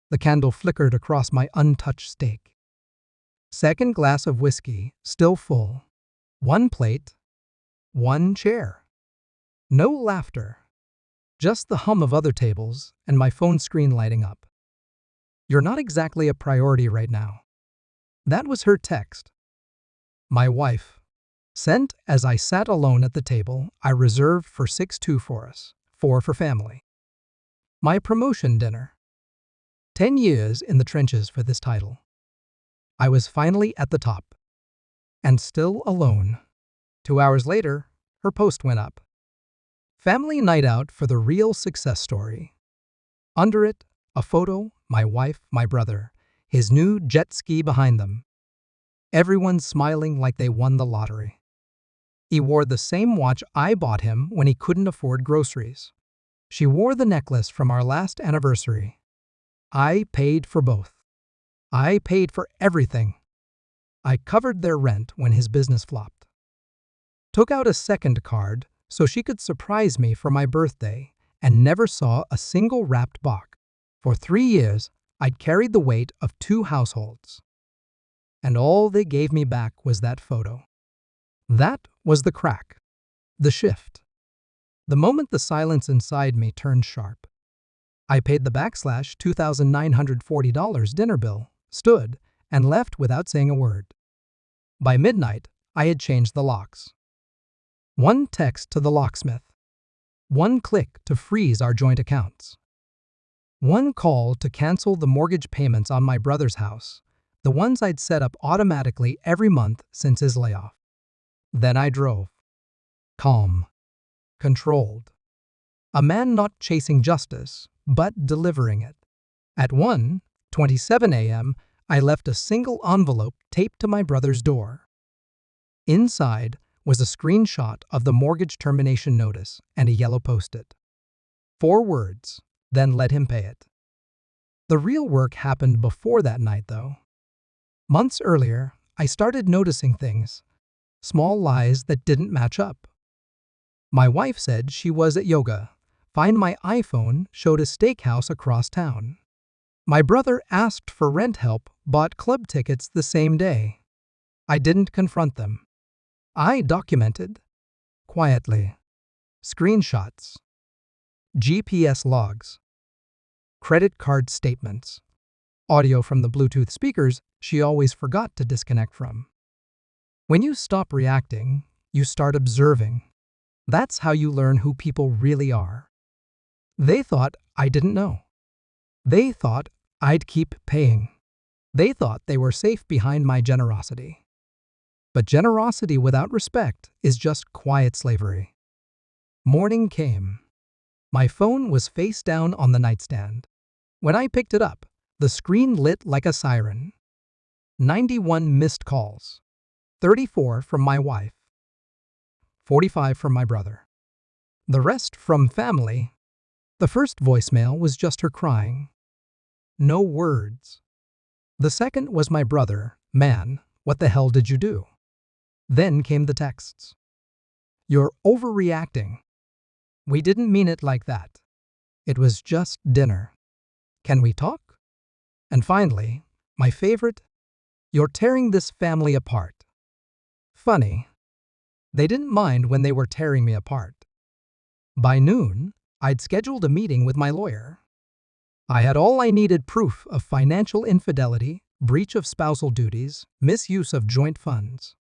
The candle flickered across my untouched steak. Second glass of whiskey, still full. One plate. One chair. No laughter. Just the hum of other tables and my phone screen lighting up. "You're not exactly a priority right now." That was her text. My wife. Sent as I sat alone at the table I reserved for 6-2 for us, 4 for family. My promotion dinner. 10 years in the trenches for this title. I was finally at the top. And still alone. 2 hours later, her post went up. Family night out for the real success story. Under it, a photo, my wife, my brother, his new jet ski behind them. Everyone smiling like they won the lottery. He wore the same watch I bought him when he couldn't afford groceries. She wore the necklace from our last anniversary. I paid for both. I paid for everything. I covered their rent when his business flopped. Took out a second card so she could surprise me for my birthday and never saw a single wrapped box. For 3 years, I'd carried the weight of 2 households. And all they gave me back was that photo. That was the crack. The shift. The moment the silence inside me turned sharp. I paid the $2,940 dinner bill, stood, and left without saying a word. By midnight, I had changed the locks. One text to the locksmith. One click to freeze our joint accounts. One call to cancel the mortgage payments on my brother's house, the ones I'd set up automatically every month since his layoff. Then I drove. Calm. Controlled. A man not chasing justice, but delivering it. At 1:27 a.m., I left a single envelope taped to my brother's door. Inside was a screenshot of the mortgage termination notice and a yellow post-it. 4 words, then let him pay it. The real work happened before that night, though. Months earlier, I started noticing things, small lies that didn't match up. My wife said she was at yoga. Find my iPhone showed a steakhouse across town. My brother asked for rent help, bought club tickets the same day. I didn't confront them. I documented. Quietly. Screenshots. GPS logs. Credit card statements. Audio from the Bluetooth speakers she always forgot to disconnect from. When you stop reacting, you start observing. That's how you learn who people really are. They thought I didn't know. They thought I'd keep paying. They thought they were safe behind my generosity. But generosity without respect is just quiet slavery. Morning came. My phone was face down on the nightstand. When I picked it up, the screen lit like a siren. 91 missed calls. 34 from my wife. 45 from my brother. The rest from family. The first voicemail was just her crying. No words. The second was my brother, "Man, what the hell did you do?" Then came the texts. "You're overreacting. We didn't mean it like that. It was just dinner. Can we talk?" And finally, my favorite, "You're tearing this family apart." Funny. They didn't mind when they were tearing me apart. By noon, I'd scheduled a meeting with my lawyer. I had all I needed: proof of financial infidelity, breach of spousal duties, misuse of joint funds.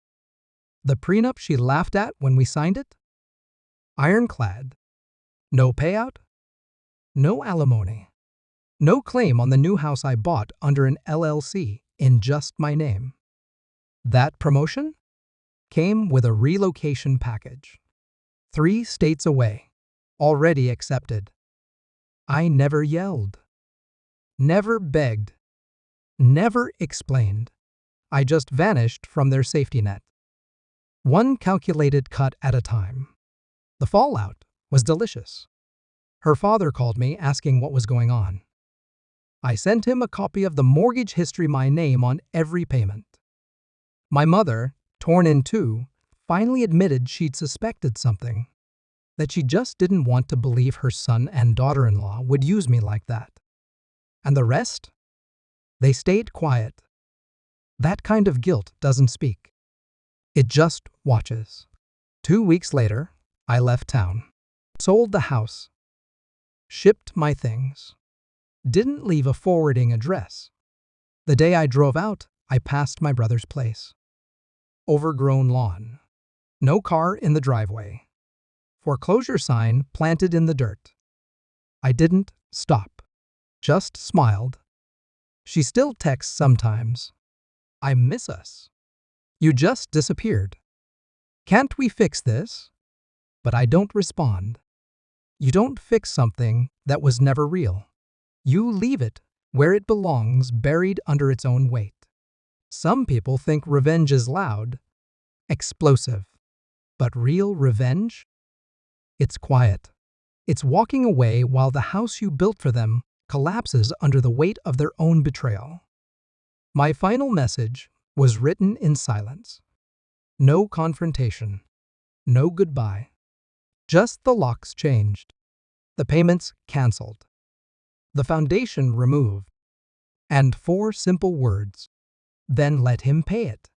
The prenup she laughed at when we signed it? Ironclad. No payout? No alimony. No claim on the new house I bought under an LLC in just my name. That promotion came with a relocation package. 3 states away. Already accepted. I never yelled. Never begged. Never explained. I just vanished from their safety net. One calculated cut at a time. The fallout was delicious. Her father called me asking what was going on. I sent him a copy of the mortgage history, my name on every payment. My mother, torn in two, finally admitted she'd suspected something, that she just didn't want to believe her son and daughter-in-law would use me like that. And the rest? They stayed quiet. That kind of guilt doesn't speak. It just watches. 2 weeks later, I left town. Sold the house. Shipped my things. Didn't leave a forwarding address. The day I drove out, I passed my brother's place. Overgrown lawn. No car in the driveway. Foreclosure sign planted in the dirt. I didn't stop. Just smiled. She still texts sometimes. I miss us. You just disappeared. Can't we fix this? But I don't respond. You don't fix something that was never real. You leave it where it belongs, buried under its own weight. Some people think revenge is loud, explosive. But real revenge? It's quiet. It's walking away while the house you built for them collapses under the weight of their own betrayal. My final message was written in silence. No confrontation. No goodbye. Just the locks changed. The payments canceled. The foundation removed. And 4 simple words. Then let him pay it.